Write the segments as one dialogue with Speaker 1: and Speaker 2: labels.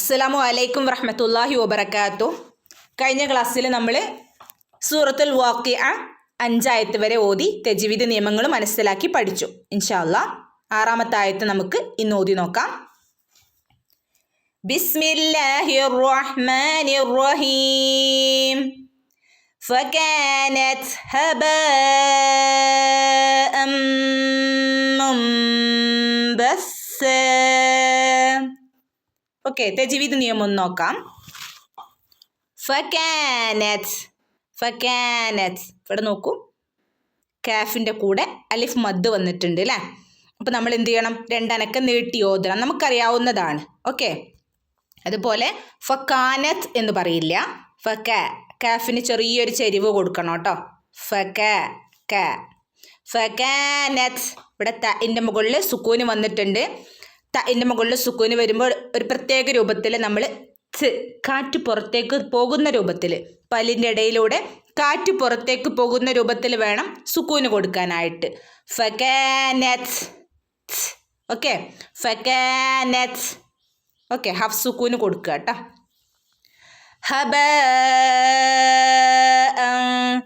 Speaker 1: അസ്സലാമു അലൈക്കും വറഹ്മത്തുള്ളാഹി വബറകാതുഹു. കഴിഞ്ഞ ക്ലാസ്സിൽ നമ്മൾ സൂറത്തുൽ വാഖിഅ 5 ആയത്ത് വരെ ഓതി തജ്വീദ് നിയമങ്ങൾ മനസ്സിലാക്കി പഠിച്ചു. ഇൻഷാ അല്ലാഹ് 6-ാമത്തെ ആയത്ത് നമുക്ക് ഇന്ന് ഓതി നോക്കാം. ബിസ്മില്ലാഹിർ റഹ്മാനിർ റഹീം. ഫകാനത് ഹബാഅം മുൻബസ്സ. ഓക്കെ, തജ്വീദ് നിയമം ഒന്ന് നോക്കാം. ഫകാനത്, ഫകാനത് ഇവിടെ നോക്കൂ, കാഫിൻ്റെ കൂടെ അലിഫ് മദ് വന്നിട്ടുണ്ട് അല്ലേ. അപ്പോൾ നമ്മൾ എന്ത് ചെയ്യണം? രണ്ടനക്കം നീട്ടി ഓതണം, നമുക്കറിയാവുന്നതാണ്. ഓക്കെ, അതുപോലെ ഫകാനത്ത് എന്ന് പറയില്ല, ഫക, കാഫിന് ചെറിയൊരു ചെരിവ് കൊടുക്കണം കേട്ടോ. ഫക ക, ഫകാനത്ത്. ഇവിടെ തഇൻ്റെ മുകളിൽ സുക്കൂന് വന്നിട്ടുണ്ട്. തഇൻ്റെ മുകളിൽ സുക്കൂന് വരുമ്പോൾ ഒരു പ്രത്യേക രൂപത്തിൽ നമ്മൾ കാറ്റ് പുറത്തേക്ക് പോകുന്ന രൂപത്തിൽ, പല്ലിൻ്റെ ഇടയിലൂടെ കാറ്റ് പുറത്തേക്ക് പോകുന്ന രൂപത്തിൽ വേണം സുക്കൂന് കൊടുക്കാനായിട്ട്. ഫകാനത്ത്. ഓക്കെ, ഫകാനത്ത്. ഓക്കെ, ഹഫ് സുക്കൂന് കൊടുക്കുക കേട്ടോ. ഹബ,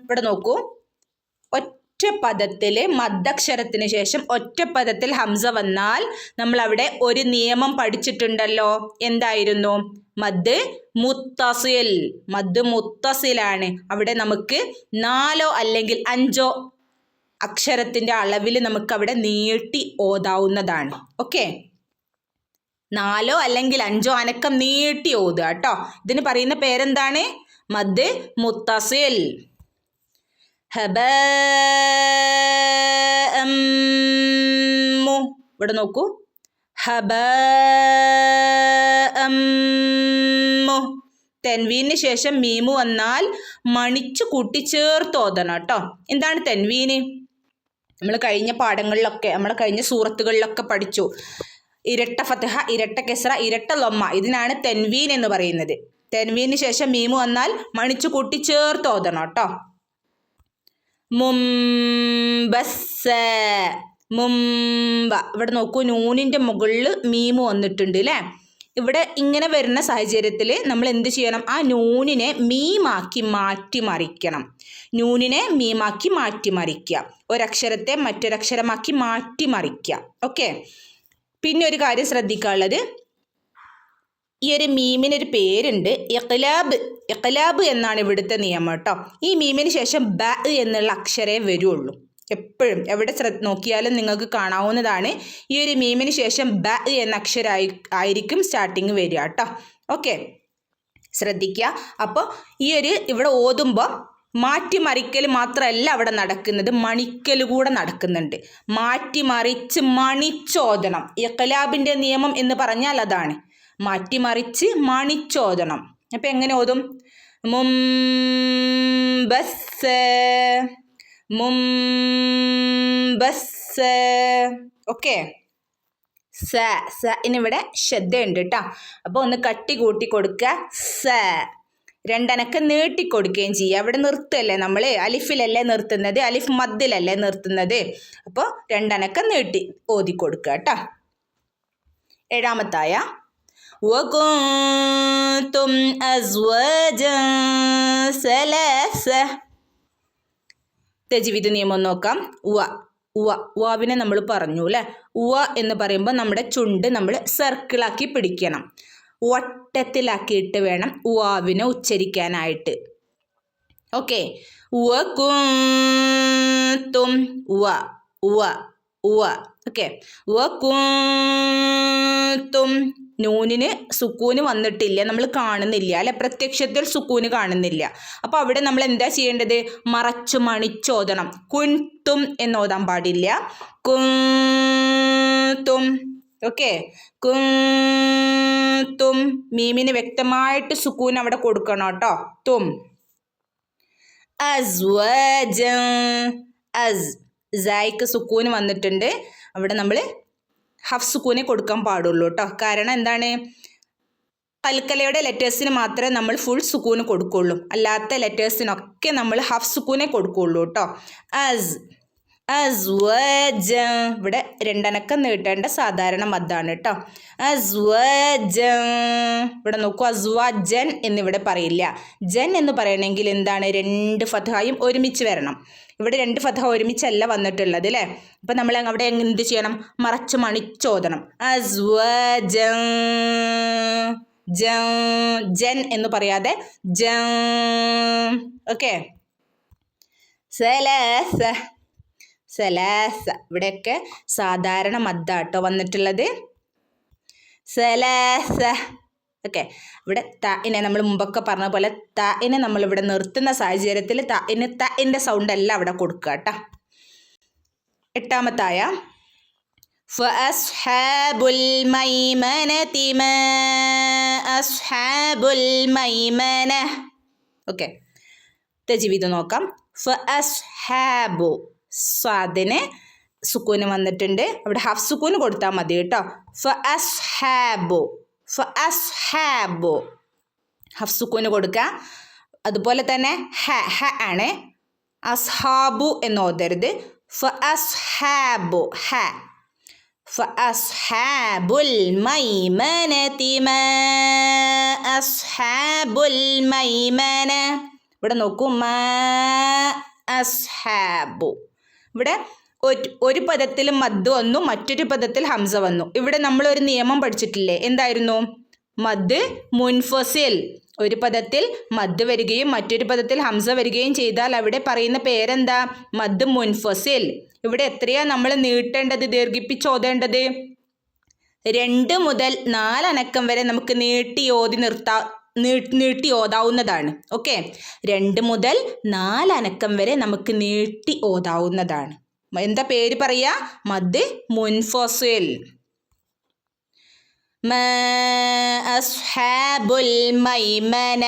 Speaker 1: ഇവിടെ നോക്കൂ, ഒറ്റ പദത്തിൽ മദ്ദക്ഷരത്തിന് ശേഷം ഒറ്റ പദത്തിൽ ഹംസ വന്നാൽ നമ്മൾ അവിടെ ഒരു നിയമം പഠിച്ചിട്ടുണ്ടല്ലോ. എന്തായിരുന്നു? മദ് മുത്തസിൽ. മദ് മുത്തസിലാണ്. അവിടെ നമുക്ക് 4 അല്ലെങ്കിൽ 5 അക്ഷരത്തിൻ്റെ അളവിൽ നമുക്ക് അവിടെ നീട്ടി ഓതാവുന്നതാണ്. ഓക്കെ, 4 അല്ലെങ്കിൽ 5 അനക്കം നീട്ടി ഓതുക കേട്ടോ. ഇതിന് പറയുന്ന പേരെന്താണ്? മദ് മുത്തസിൽ. ഹബഅമ്മു, ഇവിടെ നോക്കൂ, ഹബഅമ്മു. തെൻവീന് ശേഷം മീമു വന്നാൽ മണിച്ചു കൂട്ടി ചേർത്ത് ഓതണം കേട്ടോ. എന്താണ് തെൻവീന്? നമ്മൾ കഴിഞ്ഞ പാഠങ്ങളിലൊക്കെ, നമ്മൾ കഴിഞ്ഞ സൂറത്തുകളിലൊക്കെ പഠിച്ചു. ഇരട്ട ഫത്ഹ, ഇരട്ട കെസ്ര, ഇരട്ട ലൊമ്മ, ഇതിനാണ് തെൻവീൻ എന്ന് പറയുന്നത്. തെൻവീന് ശേഷം മീമു വന്നാൽ മണിച്ചു കൂട്ടി ചേർത്ത് ഓതണം കേട്ടോ. മുംബസ്സ, മുംബ. ഇവിടെ നോക്കൂ, നൂനിൻ്റെ മുകളിൽ മീമു വന്നിട്ടുണ്ട് അല്ലേ. ഇവിടെ ഇങ്ങനെ വരുന്ന സാഹചര്യത്തിൽ നമ്മൾ എന്ത് ചെയ്യണം? ആ നൂനിനെ മീമാക്കി മാറ്റിമറിക്കണം. നൂനിനെ മീമാക്കി മാറ്റിമറിക്കുക, ഒരക്ഷരത്തെ മറ്റൊരക്ഷരമാക്കി മാറ്റിമറിക്കുക. ഓക്കെ, പിന്നെ ഒരു കാര്യം ശ്രദ്ധിക്കാനുള്ളത്, ഈ ഒരു മീമിനൊരു പേരുണ്ട്, ഇഖ്ലാബ്. ഇഖ്ലാബ് എന്നാണ് ഇവിടുത്തെ നിയമം കേട്ടോ. ഈ മീമിന് ശേഷം ബ എന്നുള്ള അക്ഷരേ വരുള്ളൂ. എപ്പോഴും എവിടെ നോക്കിയാലും നിങ്ങൾക്ക് കാണാവുന്നതാണ്. ഈ ഒരു മീമിന് ശേഷം ബ എന്ന അക്ഷരം ആയിരിക്കും സ്റ്റാർട്ടിങ് വരിക കേട്ടോ. ഓക്കെ, ശ്രദ്ധിക്കുക. അപ്പോൾ ഈ ഒരു ഇവിടെ ഓതുമ്പോൾ മാറ്റിമറിക്കൽ മാത്രമല്ല അവിടെ നടക്കുന്നത്, മണിക്കൽ കൂടെ നടക്കുന്നുണ്ട്. മാറ്റിമറിച്ച് മണിച്ചോദനം. ഇഖ്ലാബിൻ്റെ നിയമം എന്ന് പറഞ്ഞാൽ അതാണ്, മാറ്റിമറിച്ച് മണിച്ചോദനം. അപ്പം എങ്ങനെ ഓതും? മുംബസ്സ, മുംബസ്സ. ഓക്കെ, സ, സ ഇനിവിടെ ശ്രദ്ധ ഉണ്ട് കേട്ടോ. അപ്പോൾ ഒന്ന് കട്ടി കൂട്ടി കൊടുക്കുക. സ, രണ്ടനക്കം നീട്ടിക്കൊടുക്കുകയും ചെയ്യുക. അവിടെ നിർത്തല്ലേ, നമ്മൾ അലിഫിലല്ലേ നിർത്തുന്നത്, അലിഫ് മദ്ദിലല്ലേ നിർത്തുന്നത്. അപ്പോൾ രണ്ടനക്കം നീട്ടി ഓതി കൊടുക്കുക കേട്ടോ. 7-ാമത്തായ വകുന്തും അസ്വാജൻ സലാസ. തജ്വീദ് നിയമം നോക്കാം. ഉവ, ഉവ, വാവിനെ നമ്മൾ പറഞ്ഞു അല്ലേ. ഉവ എന്ന് പറയുമ്പോൾ നമ്മുടെ ചുണ്ട് നമ്മൾ സർക്കിളാക്കി പിടിക്കണം, വട്ടത്തിലാക്കിയിട്ട് വേണം വാവിനെ ഉച്ചരിക്കാനായിട്ട്. ഓക്കെ, വകുന്തും, ഉവ, ഉവ, ഉവ. ഓക്കെ, വകുന്തും. നൂനിന് സുക്കൂന് വന്നിട്ടില്ല, നമ്മൾ കാണുന്നില്ല അല്ലെ, പ്രത്യക്ഷത്തിൽ സുക്കൂന് കാണുന്നില്ല. അപ്പോൾ അവിടെ നമ്മൾ എന്താ ചെയ്യേണ്ടത്? മറച്ചു മണിച്ചോദണം. കുൻതും എന്നോതാൻ പാടില്ല, കുൻതും. ഓക്കെ, കുൻതും. മീമിന് വ്യക്തമായിട്ട് സുക്കൂൻ അവിടെ കൊടുക്കണം കേട്ടോ. തും. അസ്വാജൻ, അസ്, സൈക്ക് സുക്കൂന് വന്നിട്ടുണ്ട്. അവിടെ നമ്മൾ ഹഫ് സുക്കൂനെ കൊടുക്കാൻ പാടുള്ളൂ കേട്ടോ. കാരണം എന്താണ്? കൽക്കലയുടെ ലെറ്റേഴ്സിന് മാത്രമേ നമ്മൾ ഫുൾ സുക്കൂന് കൊടുക്കുള്ളൂ, അല്ലാത്ത ലെറ്റേഴ്സിനൊക്കെ നമ്മൾ ഹഫ് സുക്കൂനെ കൊടുക്കുള്ളൂ കേട്ടോ. അസ്, അസ്വജ. ഇവിടെ രണ്ടനക്കം നീട്ടേണ്ട സാധാരണ മദ്ദാണ് കേട്ടോ. അസ്വജ. ഇവിടെ നോക്കൂ, അസ്വജൻ എന്നിവിടെ പറയില്ല. ജൻ എന്ന് പറയണമെങ്കിൽ എന്താണ്, രണ്ട് ഫത്ഹായും ഒരുമിച്ച് വരണം. ഇവിടെ രണ്ട് ഫത്ഹ ഒരുമിച്ചല്ല വന്നിട്ടുള്ളത് അല്ലേ. അപ്പം നമ്മൾ അവിടെ എന്ത് ചെയ്യണം, മറച്ച് മണിച്ചോദനം. അസ്വജ ജൻ എന്ന് പറയാതെ ജ. ഓക്കെ. സലാസ. സലാസ. ഇവിടെയൊക്കെ സാധാരണ മദ്ദാട്ടോ വന്നിട്ടുള്ളത്. സലാസ. ഓക്കെ. ഇവിടെ തഇനെ നമ്മൾ മുമ്പൊക്കെ പറഞ്ഞ പോലെ തഇനെ നമ്മളിവിടെ നിർത്തുന്ന സാഹചര്യത്തിൽ തഇൻ്റെ സൗണ്ട് എല്ലാം അവിടെ കൊടുക്കുക കേട്ടോ. എട്ടാമത്തായ ഫഅസ്ഹാബുൽ മൈമനതി മാ അസ്ഹാബുൽ മൈമന. ഓക്കെ. തജ്വീദ് നോക്കാം. ഫഅസ്ഹാബു, സ്വാദിന് സുക്കൂന് വന്നിട്ടുണ്ട്, അവിടെ ഹാഫ് സുക്കൂന് കൊടുത്താൽ മതി കേട്ടോ. ഫഅസ്ഹാബു, ഫഅസ്ഹാബു ഹാഫ് സുക്കൂന് കൊടുക്കുക. അതുപോലെ തന്നെ ഹ ആണ്, അസ്ഹാബു എന്ന് ഓതരുത്. ഫഅസ്ഹാബു ഹ. ഫഅസ്ഹാബുൽ മൈമനതി മാ അസ്ഹാബുൽ മൈമന. ഇവിടെ നോക്കൂ, മാ അസ്ഹാബു. ഇവിടെ ഒരു പദത്തിൽ മദ് വന്നു, മറ്റൊരു പദത്തിൽ ഹംസ വന്നു. ഇവിടെ നമ്മളൊരു നിയമം പഠിച്ചിട്ടില്ലേ, എന്തായിരുന്നു? മദ് മുൻഫസിൽ. ഒരു പദത്തിൽ മദ് വരികയും മറ്റൊരു പദത്തിൽ ഹംസ വരികയും ചെയ്താൽ അവിടെ പറയുന്ന പേരെന്താ? മദ് മുൻഫസിൽ. ഇവിടെ എത്രയാ നമ്മൾ നീട്ടേണ്ടത്, ദീർഘിപ്പിച്ചോതേണ്ടത്? 2 മുതൽ 4 അനക്കം വരെ നമുക്ക് നീട്ടി ഓതാവുന്നതാണ്. ഓക്കെ. 2 മുതൽ 4 അനക്കം വരെ നമുക്ക് നീട്ടി ഓതാവുന്നതാണ്. എന്താ പേര് പറയാ? മദ് മുൻഫസിൽ. മാ അസ്ഹാബുൽ മൈമന.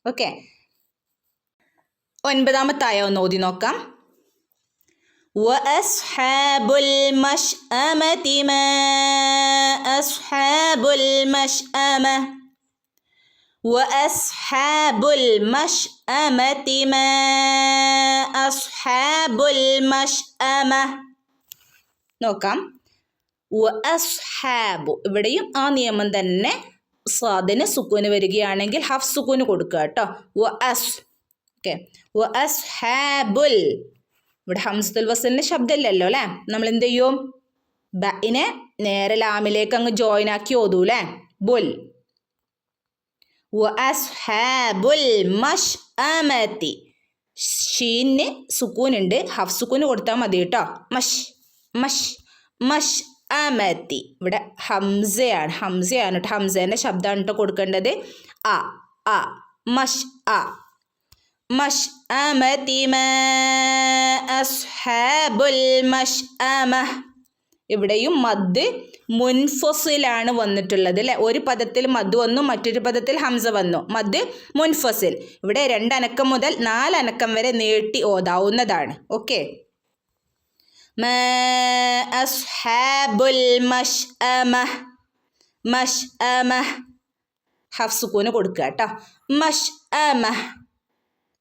Speaker 1: ഓക്കെ. 9ാമത്തായ ഒന്ന് ഓതി നോക്കാം. വഅസ്ഹാബുൽ മശ്അമതി മാ അസ്ഹാബുൽ മശ്അമ. വഅസ്ഹാബുൽ മശ്അമതി മാ അസ്ഹാബുൽ മശ്അമ. നോക്കാം. വഅസ്ഹാബു, ഇവിടെയും ആ നിയമം തന്നെ. സാദിന് സുക്കൂന് വരികയാണെങ്കിൽ ഹാഫ് സുക്കൂന് കൊടുക്കുക കേട്ടോ. ഓക്കെ. വഅസ്ഹാബുൽ, ഇവിടെ ഹംസത്തുൽ വസ്ലിന് ശബ്ദമില്ലല്ലോ അല്ലേ. നമ്മൾ എന്ത് ചെയ്യും? ബഇനെ നേരെ ലാമിലേക്ക് അങ്ങ് ജോയിൻ ആക്കി ഓതൂല്ലേ. ബുൽ. വഅസ്ഹാബുൽ മശ്അമതി. ഷീന് സുക്കൂനുണ്ട്, ഹാഫ് സുക്കൂന് കൊടുത്താൽ മതി കേട്ടോ. മഷ് അമതി. ഇവിടെ ഹംസയാണ് കേട്ടോ. ഹംസേൻ്റെ ശബ്ദമാണ് കേട്ടോ കൊടുക്കേണ്ടത്. അ മഷ് അമതി മാ അസ്ഹാബുൽ മശ്അമ. ഇവിടെയും മദ് മുൻഫസിലാണ് വന്നിട്ടുള്ളത് അല്ലേ. ഒരു പദത്തിൽ മദ് വന്നു, മറ്റൊരു പദത്തിൽ ഹംസ വന്നു. മദ് മുൻഫസിൽ. ഇവിടെ 2 അനക്കം മുതൽ 4 അനക്കം വരെ നീട്ടി ഓതാവുന്നതാണ്. ഓക്കെ. മാ അസ്ഹാബുൽ മശ്അമ. ഹാഫ് സുക്കൂന് കൊടുക്കുക കേട്ടോ. മശ്അമ.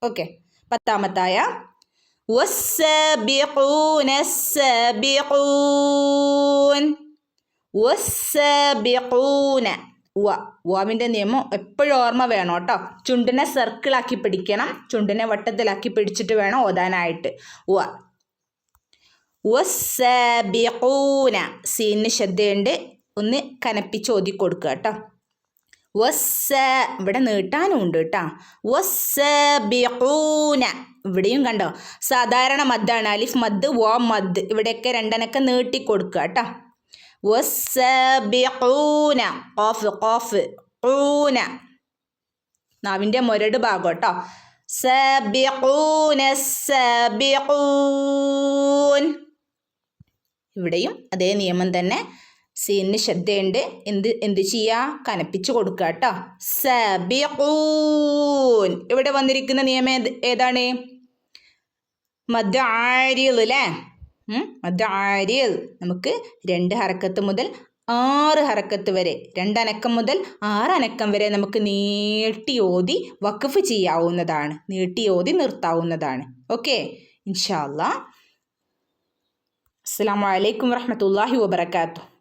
Speaker 1: ഓക്കെ. 10ാമത്തായ വസ്സാബിഖൂന സ്സാബിഖൂൻ. വസ്സാബിഖൂന. വാവിൻ്റെ നിയമം എപ്പോഴും ഓർമ്മ വേണം കേട്ടോ. ചുണ്ടിനെ സർക്കിളാക്കി പിടിക്കണം, ചുണ്ടിനെ വട്ടത്തിലാക്കി പിടിച്ചിട്ട് വേണം ഓതാനായിട്ട്. വസ്സാബിഖൂന. സീന് ശ്രദ്ധയുണ്ട്, ഒന്ന് കനപ്പിച്ച് ഓതി കൊടുക്കുക കേട്ടോ. ഇവിടെ നീട്ടാനും ഉണ്ട് കേട്ടോ. വസ്സാബിഖൂന. ഇവിടെയും കണ്ടോ, സാധാരണ മദ്ദാണ്, അലിഫ് മദ് വ മദ്. ഇവിടെയൊക്കെ 2 അനക്കം നീട്ടി കൊടുക്കുക കേട്ടോ. വസ്സാബിഖൂന. ഖാഫ് ഊന, നാവിൻ്റെ മുരട് ഭാഗം കേട്ടോ. സാബിഖൂന സാബിഖൂൻ. ഇവിടെയും അതേ നിയമം തന്നെ. സീനിന് ശ്രദ്ധയുണ്ട്, എന്ത് ചെയ്യുക? കനപ്പിച്ച് കൊടുക്കുക കേട്ടോ. സാബിഖൂൻ. ഇവിടെ വന്നിരിക്കുന്ന നിയമം ഏതാണ്? മദ് ആരിൽ അല്ലേ. മദ് ആരിൽ. നമുക്ക് 2 ഹറക്കത്ത് മുതൽ 6 ഹറക്കത്ത് വരെ, 2 അനക്കം മുതൽ 6 അനക്കം വരെ നമുക്ക് നീട്ടി ഓതി വഖഫ് ചെയ്യാവുന്നതാണ്, നീട്ടി ഓതി നിർത്താവുന്നതാണ്. ഓക്കെ. ഇൻഷാ അല്ലാഹ് അസ്സലാമു അലൈക്കും വറഹ്മത്തുള്ളാഹി വബറകാതുഹു.